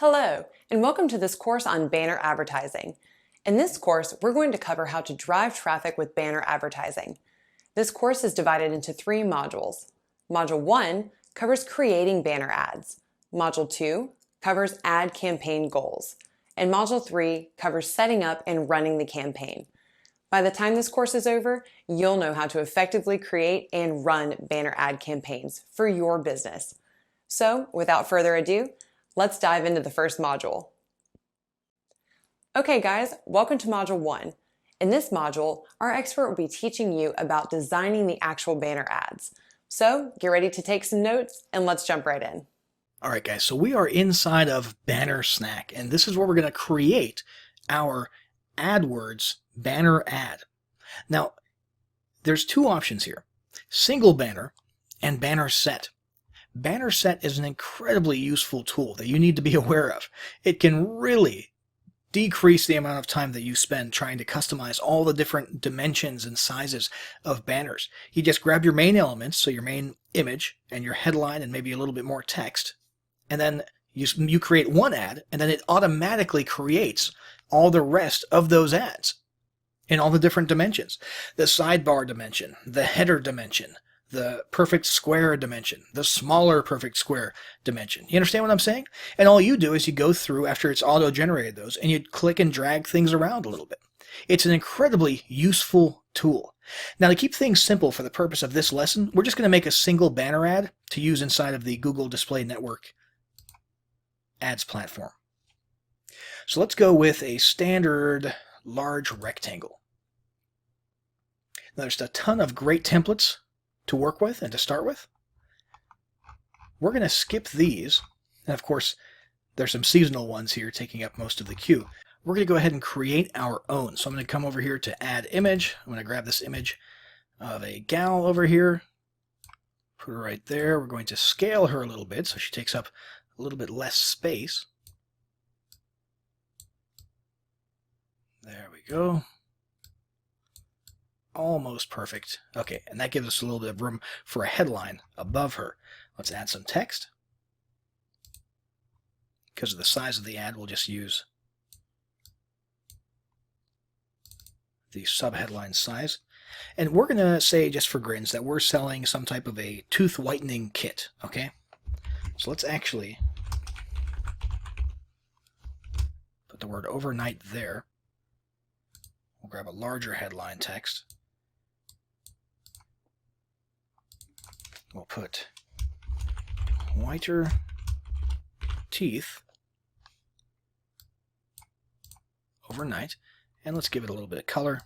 Hello, and welcome to this course on banner advertising. In this course, we're going to cover how to drive traffic with banner advertising. This course is divided into 3 modules. Module 1 covers creating banner ads. Module 2 covers ad campaign goals. And Module 3 covers setting up and running the campaign. By the time this course is over, you'll know how to effectively create and run banner ad campaigns for your business. So, without further ado, let's dive into the first module. Okay guys, welcome to Module 1. In this module, our expert will be teaching you about designing the actual banner ads. So get ready to take some notes and let's jump right in. All right guys, so we are inside of Banner Snack, and this is where we're going to create our AdWords banner ad. Now, there's 2 options here, single banner and banner set. Banner set is an incredibly useful tool that you need to be aware of. It can really decrease the amount of time that you spend trying to customize all the different dimensions and sizes of banners. You just grab your main elements, so your main image and your headline and maybe a little bit more text, and then you create one ad, and then it automatically creates all the rest of those ads in all the different dimensions. The sidebar dimension, the header dimension, the perfect square dimension, the smaller perfect square dimension. You understand what I'm saying? And all you do is you go through after it's auto-generated those and you click and drag things around a little bit. It's an incredibly useful tool. Now, to keep things simple for the purpose of this lesson, we're just going to make a single banner ad to use inside of the Google Display Network ads platform. So let's go with a standard large rectangle. Now, there's a ton of great templates to work with and to start with. We're going to skip these, and of course there's some seasonal ones here taking up most of the queue. We're going to go ahead and create our own. So I'm going to come over here to add image. I'm going to grab this image of a gal over here, put her right there. We're going to scale her a little bit so she takes up a little bit less space. There we go. Almost perfect. Okay, and that gives us a little bit of room for a headline above her. Let's add some text. Because of the size of the ad, we'll just use the subheadline size. And we're going to say, just for grins, that we're selling some type of a tooth whitening kit, okay? So let's actually put the word overnight there. We'll grab a larger headline text. We'll put whiter teeth overnight, and let's give it a little bit of color.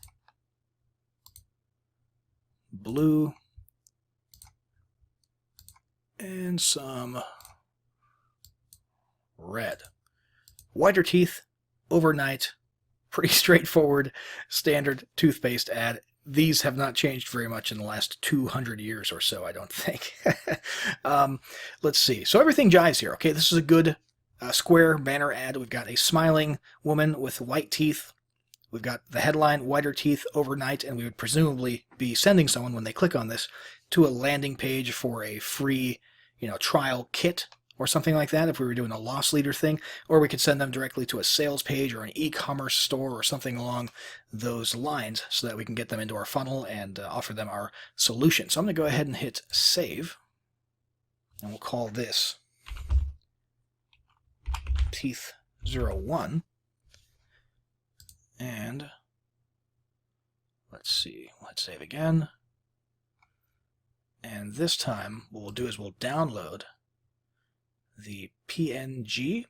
Blue and some red. Whiter teeth overnight. Pretty straightforward, standard toothpaste ad. These have not changed very much in the last 200 years or so, I don't think. Let's see. So everything jives here, okay? This is a good square banner ad. We've got a smiling woman with white teeth. We've got the headline, whiter teeth overnight, and we would presumably be sending someone, when they click on this, to a landing page for a free, trial kit or something like that if we were doing a loss leader thing, or we could send them directly to a sales page or an e-commerce store or something along those lines so that we can get them into our funnel and offer them our solution. So I'm going to go ahead and hit save, and we'll call this Teeth 01, and let's see, let's save again, and this time what we'll do is we'll download the PNG.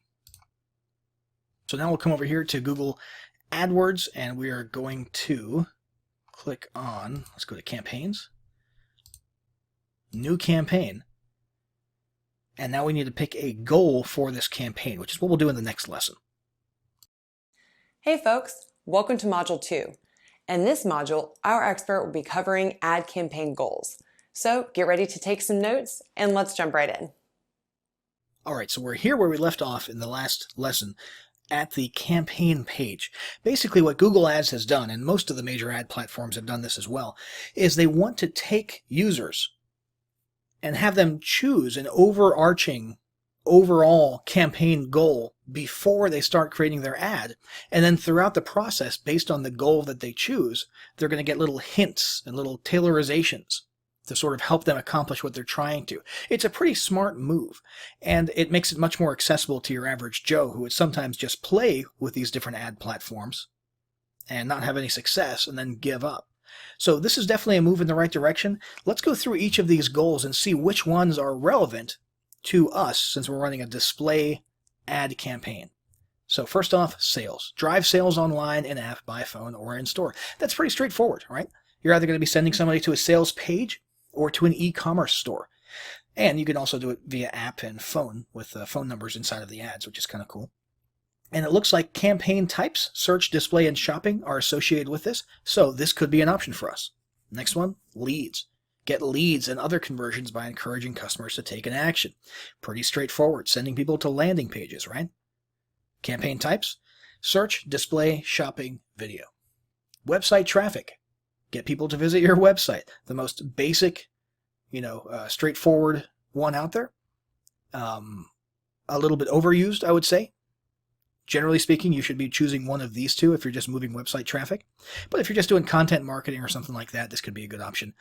So now we'll come over here to Google AdWords, and we are going to click on, let's go to campaigns, new campaign, and now we need to pick a goal for this campaign, which is what we'll do in the next lesson. Hey folks, welcome to Module 2. In this module, our expert will be covering ad campaign goals. So get ready to take some notes and let's jump right in. All right, so we're here where we left off in the last lesson at the campaign page. Basically what Google Ads has done, and most of the major ad platforms have done this as well, is they want to take users and have them choose an overarching overall campaign goal before they start creating their ad. And then throughout the process, based on the goal that they choose, they're going to get little hints and little tailorizations to sort of help them accomplish what they're trying to. It's a pretty smart move, and it makes it much more accessible to your average Joe who would sometimes just play with these different ad platforms and not have any success and then give up. So this is definitely a move in the right direction. Let's go through each of these goals and see which ones are relevant to us since we're running a display ad campaign. So first off, sales. Drive sales online, in-app, by phone, or in-store. That's pretty straightforward, right? You're either going to be sending somebody to a sales page or to an e-commerce store. And you can also do it via app and phone with phone numbers inside of the ads, which is kind of cool. And it looks like campaign types, search, display, and shopping are associated with this, so this could be an option for us. Next one, leads. Get leads and other conversions by encouraging customers to take an action. Pretty straightforward, sending people to landing pages, right? Campaign types, search, display, shopping, video. Website traffic. Get people to visit your website. The most basic, straightforward one out there. A little bit overused, I would say. Generally speaking, you should be choosing one of these two if you're just moving website traffic. But if you're just doing content marketing or something like that, this could be a good option.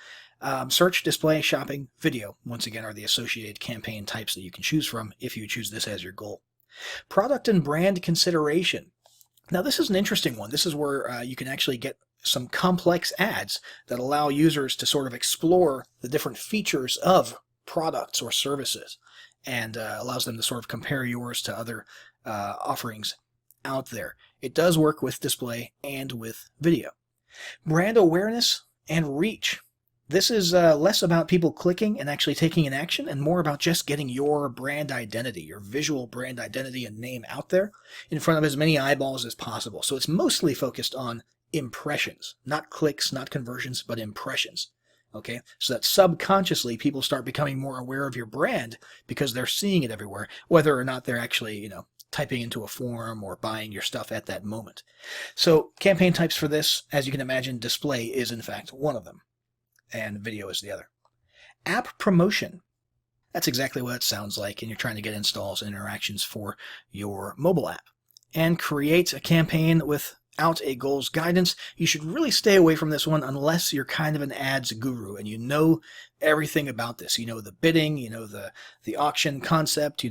Search, display, shopping, video, once again, are the associated campaign types that you can choose from if you choose this as your goal. Product and brand consideration. Now, this is an interesting one. This is where you can actually get some complex ads that allow users to sort of explore the different features of products or services, and allows them to sort of compare yours to other offerings out there. It does work with display and with video. Brand awareness and reach. This is less about people clicking and actually taking an action and more about just getting your brand identity, your visual brand identity and name out there in front of as many eyeballs as possible. So it's mostly focused on impressions, not clicks, not conversions, but impressions. Okay, so that subconsciously people start becoming more aware of your brand because they're seeing it everywhere, whether or not they're actually, typing into a form or buying your stuff at that moment. So campaign types for this, as you can imagine, display is in fact one of them, and video is the other. App promotion. That's exactly what it sounds like, and you're trying to get installs and interactions for your mobile app. And create a campaign without a goals guidance. You should really stay away from this one unless you're kind of an ads guru and you know everything about this. You know the bidding, you know the auction concept,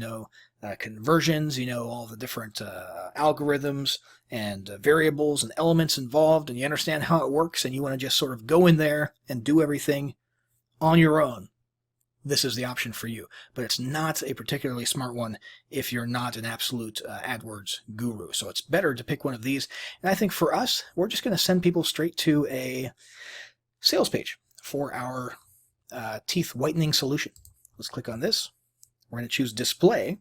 conversions, all the different algorithms and variables and elements involved, and you understand how it works, and you want to just sort of go in there and do everything on your own. This is the option for you, but it's not a particularly smart one if you're not an absolute AdWords guru. So it's better to pick one of these. And I think for us, we're just going to send people straight to a sales page for our teeth whitening solution. Let's click on this. We're going to choose display.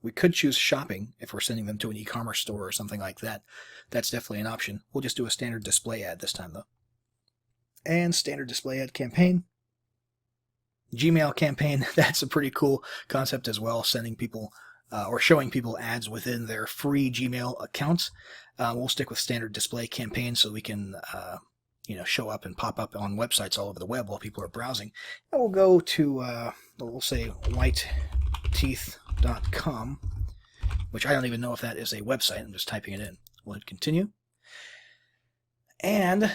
We could choose shopping if we're sending them to an e-commerce store or something like that. That's definitely an option. We'll just do a standard display ad this time, though. And standard display ad campaign. Gmail campaign, that's a pretty cool concept as well, sending people or showing people ads within their free Gmail accounts. We'll stick with standard display campaign so we can show up and pop up on websites all over the web while people are browsing. And we'll go to, we'll say whiteteeth.com, which I don't even know if that is a website. I'm just typing it in. We'll hit continue. And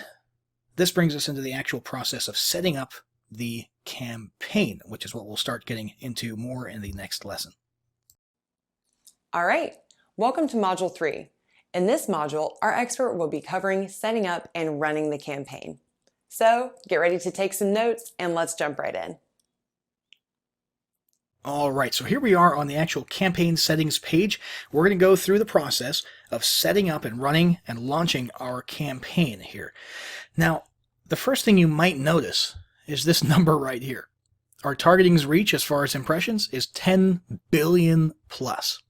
this brings us into the actual process of setting up the campaign, which is what we'll start getting into more in the next lesson. All right, welcome to Module 3. In this module, our expert will be covering setting up and running the campaign. So get ready to take some notes and let's jump right in. All right, so here we are on the actual campaign settings page. We're going to go through the process of setting up and running and launching our campaign here. Now, the first thing you might notice is this number right here. Our targeting's reach as far as impressions is 10 billion plus.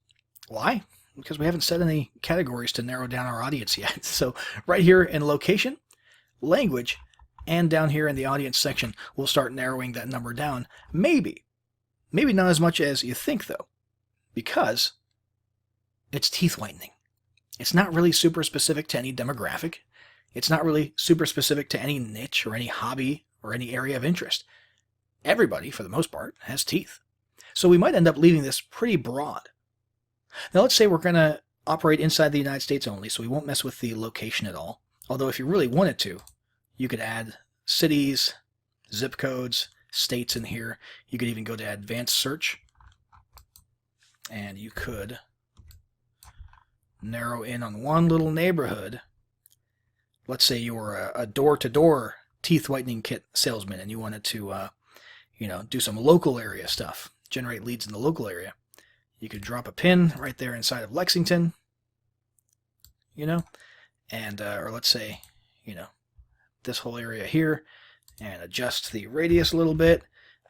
Why? Because we haven't set any categories to narrow down our audience yet. So right here in location, language, and down here in the audience section, we'll start narrowing that number down. Maybe not as much as you think though, because it's teeth whitening. It's not really super specific to any demographic. It's not really super specific to any niche or any hobby or any area of interest. Everybody, for the most part, has teeth. So we might end up leaving this pretty broad. Now let's say we're going to operate inside the United States only, so we won't mess with the location at all. Although if you really wanted to, you could add cities, zip codes, states in here. You could even go to advanced search, and you could narrow in on one little neighborhood. Let's say you were a door-to-door teeth whitening kit salesman and you wanted to do some local area stuff, generate leads in the local area. You could drop a pin right there inside of Lexington, and or let's say, this whole area here, and adjust the radius a little bit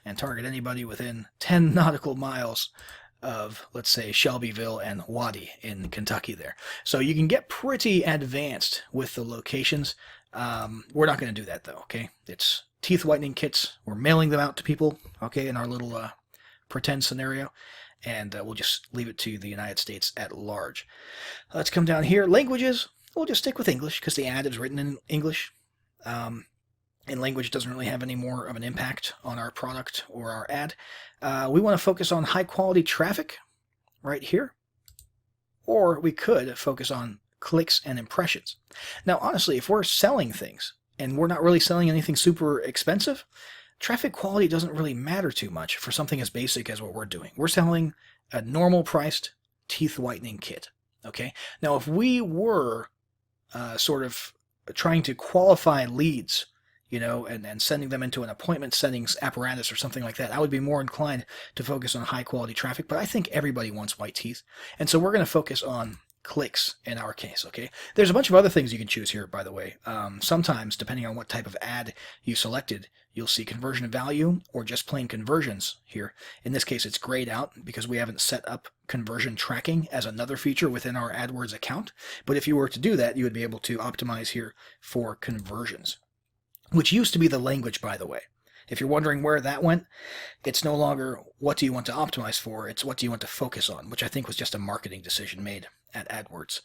and target anybody within 10 nautical miles of, let's say, Shelbyville and Waddy in Kentucky there. So you can get pretty advanced with the locations. We're not going to do that though, okay? It's teeth whitening kits. We're mailing them out to people, okay, in our little pretend scenario. And we'll just leave it to the United States at large. Let's come down here. Languages, we'll just stick with English because the ad is written in English. And language doesn't really have any more of an impact on our product or our ad. We want to focus on high quality traffic right here. Or we could focus on clicks and impressions. Now, honestly, if we're selling things and we're not really selling anything super expensive, traffic quality doesn't really matter too much for something as basic as what we're doing. We're selling a normal priced teeth whitening kit. Okay. Now, if we were sort of trying to qualify leads, and sending them into an appointment settings apparatus or something like that, I would be more inclined to focus on high quality traffic, but I think everybody wants white teeth. And so we're going to focus on clicks in our case, okay? There's a bunch of other things you can choose here, by the way. Sometimes, depending on what type of ad you selected, you'll see conversion value or just plain conversions here. In this case, it's grayed out because we haven't set up conversion tracking as another feature within our AdWords account. But if you were to do that, you would be able to optimize here for conversions, which used to be the language, by the way. If you're wondering where that went, it's no longer what do you want to optimize for, it's what do you want to focus on, which I think was just a marketing decision made at AdWords.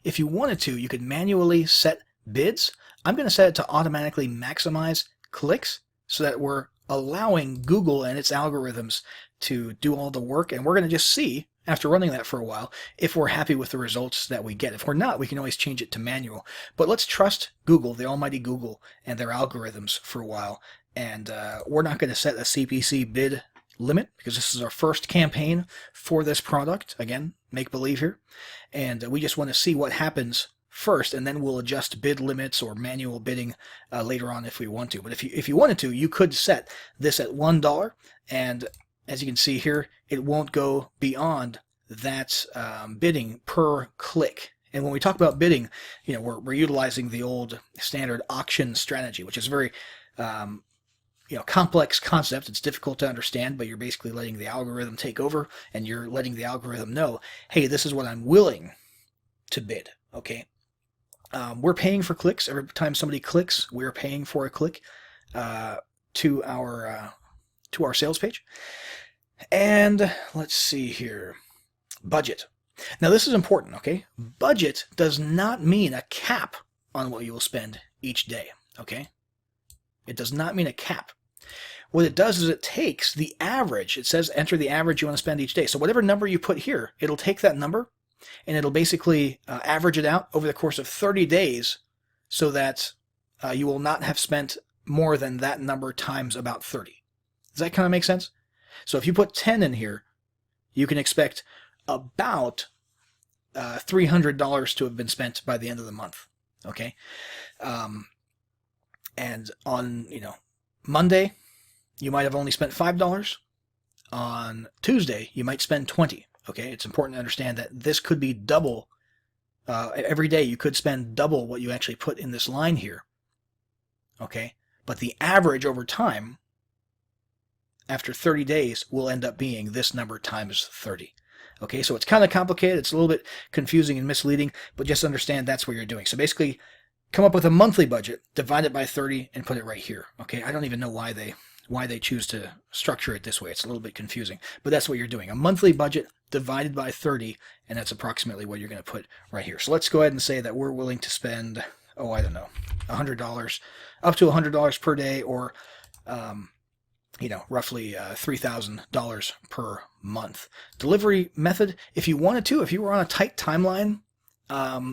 If you wanted to, you could manually set bids. I'm going to set it to automatically maximize clicks so that we're allowing Google and its algorithms to do all the work, and we're going to just see, after running that for a while, if we're happy with the results that we get. If we're not, we can always change it to manual. But let's trust Google, the almighty Google, and their algorithms for a while. And we're not going to set a CPC bid limit because this is our first campaign for this product. Again, make believe here. And we just want to see what happens first, and then we'll adjust bid limits or manual bidding later on if we want to. But if you wanted to, you could set this at $1, and as you can see here, it won't go beyond that bidding per click. And when we talk about bidding, we're utilizing the old standard auction strategy, which is very complex concept. It's difficult to understand, but you're basically letting the algorithm take over, and you're letting the algorithm know, hey, this is what I'm willing to bid. Okay. We're paying for clicks. Every time somebody clicks, we're paying for a click to our sales page. And let's see here. Budget. Now this is important, okay? Budget does not mean a cap on what you will spend each day, okay? It does not mean a cap. What it does is it takes the average. It says enter the average you want to spend each day. So whatever number you put here, it'll take that number and it'll basically average it out over the course of 30 days so that you will not have spent more than that number times about 30. Does that kind of make sense? So if you put 10 in here, you can expect about $300 to have been spent by the end of the month. Okay. And on, Monday, you might have only spent $5. On Tuesday, you might spend 20. Okay. It's important to understand that this could be double. Every day you could spend double what you actually put in this line here. Okay. But the average over time, after 30 days, will end up being this number times 30. Okay, so it's kind of complicated. It's a little bit confusing and misleading, but just understand that's what you're doing. So basically, come up with a monthly budget, divide it by 30, and put it right here. Okay, I don't even know why they choose to structure it this way. It's a little bit confusing, but that's what you're doing. A monthly budget divided by 30, and that's approximately what you're going to put right here. So let's go ahead and say that we're willing to spend, I don't know, $100, up to $100 per day, or roughly $3,000 per month. Delivery method, if you wanted to, if you were on a tight timeline,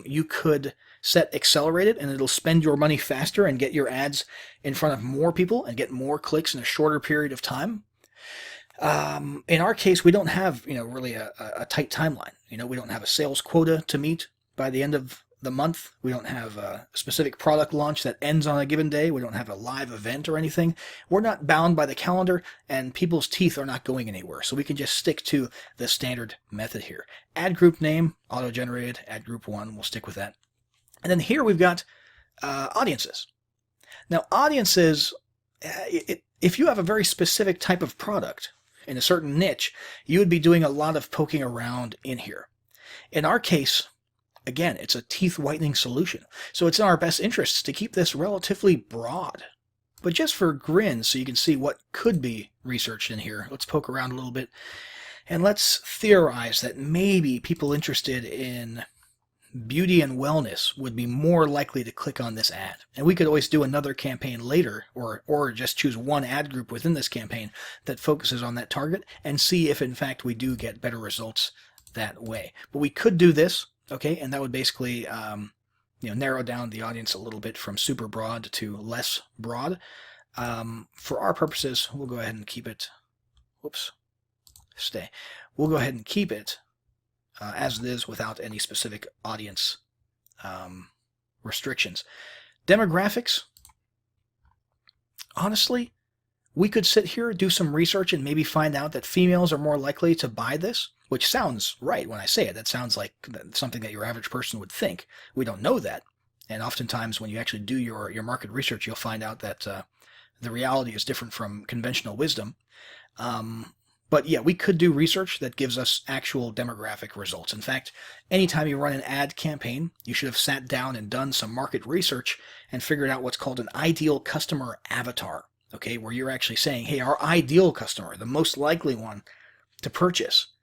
you could set accelerated, and it'll spend your money faster and get your ads in front of more people and get more clicks in a shorter period of time. In our case, we don't have, really a tight timeline. We don't have a sales quota to meet by the end of the month. We don't have a specific product launch that ends on a given day. We don't have a live event or anything. We're not bound by the calendar, and people's teeth are not going anywhere. So we can just stick to the standard method here. Ad group name, auto-generated, ad group 1, we'll stick with that. And then here we've got audiences. Now, audiences, if you have a very specific type of product in a certain niche, you would be doing a lot of poking around in here. In our case, again, it's a teeth whitening solution. So it's in our best interests to keep this relatively broad. But just for grins, so you can see what could be researched in here, let's poke around a little bit. And let's theorize that maybe people interested in beauty and wellness would be more likely to click on this ad. And we could always do another campaign later, or just choose one ad group within this campaign that focuses on that target and see if in fact we do get better results that way. But we could do this, okay, and that would basically narrow down the audience a little bit from super broad to less broad. For our purposes, we'll go ahead and keep it. We'll go ahead and keep it as it is without any specific audience restrictions. Demographics, honestly, we could sit here, do some research, and maybe find out that females are more likely to buy this, which sounds right when I say it. That sounds like something that your average person would think. We don't know that. And oftentimes when you actually do your market research, you'll find out that the reality is different from conventional wisdom. But yeah, we could do research that gives us actual demographic results. In fact, anytime you run an ad campaign, you should have sat down and done some market research and figured out what's called an ideal customer avatar, okay, where you're actually saying, hey, our ideal customer, the most likely one to purchase,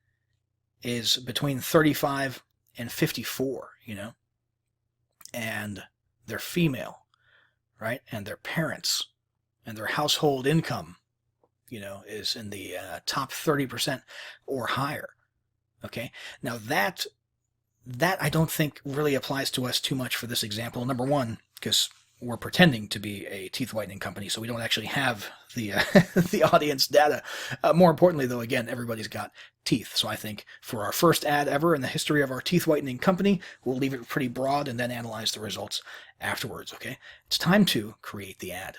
is between 35 and 54, and they're female, right? And their parents and their household income is in the top 30% or higher. Okay. Now that I don't think really applies to us too much for this example. Number one, because we're pretending to be a teeth whitening company, so we don't actually have the the audience data. More importantly, though, again, everybody's got teeth. So I think for our first ad ever in the history of our teeth whitening company, we'll leave it pretty broad and then analyze the results afterwards. Okay. It's time to create the ad.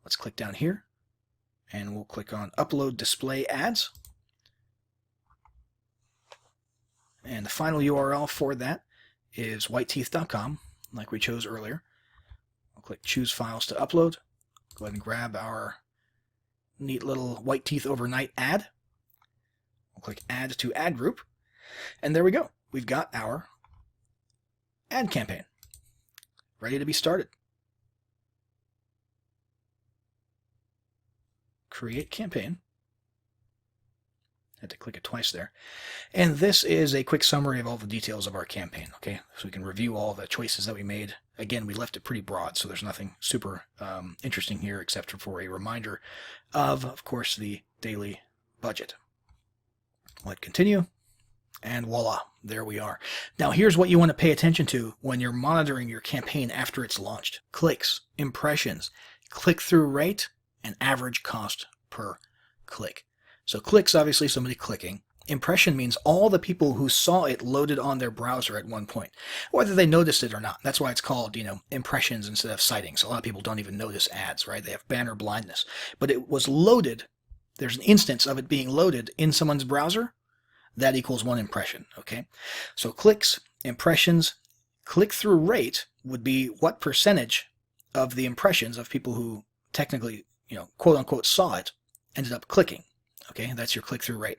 Let's click down here. And we'll click on Upload Display Ads. And the final URL for that is whiteteeth.com, like we chose earlier. We'll click Choose Files to Upload. Go ahead and grab our neat little White Teeth Overnight ad. We'll click Add to Ad Group. And there we go. We've got our ad campaign ready to be started. Create campaign. Had to click it twice there. And this is a quick summary of all the details of our campaign, okay? So we can review all the choices that we made. Again, we left it pretty broad, so there's nothing super interesting here except for a reminder of course, the daily budget. Let continue, and voila, there we are. Now here's what you want to pay attention to when you're monitoring your campaign after it's launched. Clicks, impressions, click-through rate, and average cost per click. So clicks, obviously somebody clicking. Impression means all the people who saw it loaded on their browser at one point, whether they noticed it or not. That's why it's called, impressions instead of sightings. A lot of people don't even notice ads, right? They have banner blindness. But it was loaded. There's an instance of it being loaded in someone's browser. That equals one impression, okay? So clicks, impressions, click-through rate would be what percentage of the impressions of people who technically quote unquote saw it, ended up clicking. Okay, that's your click-through rate.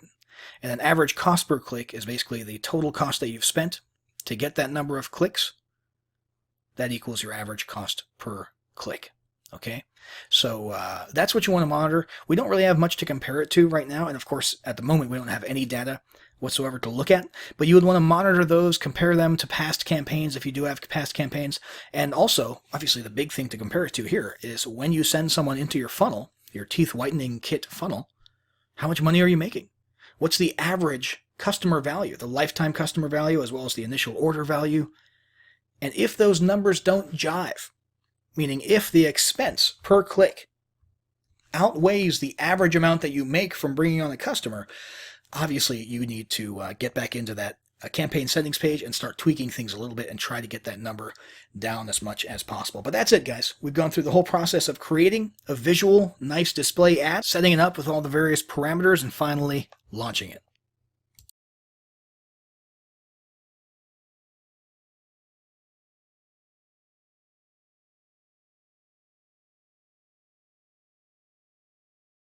And an average cost per click is basically the total cost that you've spent to get that number of clicks. That equals your average cost per click. Okay, so that's what you want to monitor. We don't really have much to compare it to right now, and of course at the moment we don't have any data whatsoever to look at, but you would want to monitor those, compare them to past campaigns if you do have past campaigns, and also obviously the big thing to compare it to here is when you send someone into your funnel, your teeth whitening kit funnel, how much money are you making? What's the average customer value, the lifetime customer value, as well as the initial order value? And if those numbers don't jive, meaning if the expense per click outweighs the average amount that you make from bringing on a customer, obviously you need to get back into that campaign settings page and start tweaking things a little bit and try to get that number down as much as possible. But that's it, guys. We've gone through the whole process of creating a visual, nice display ad, setting it up with all the various parameters, and finally launching it.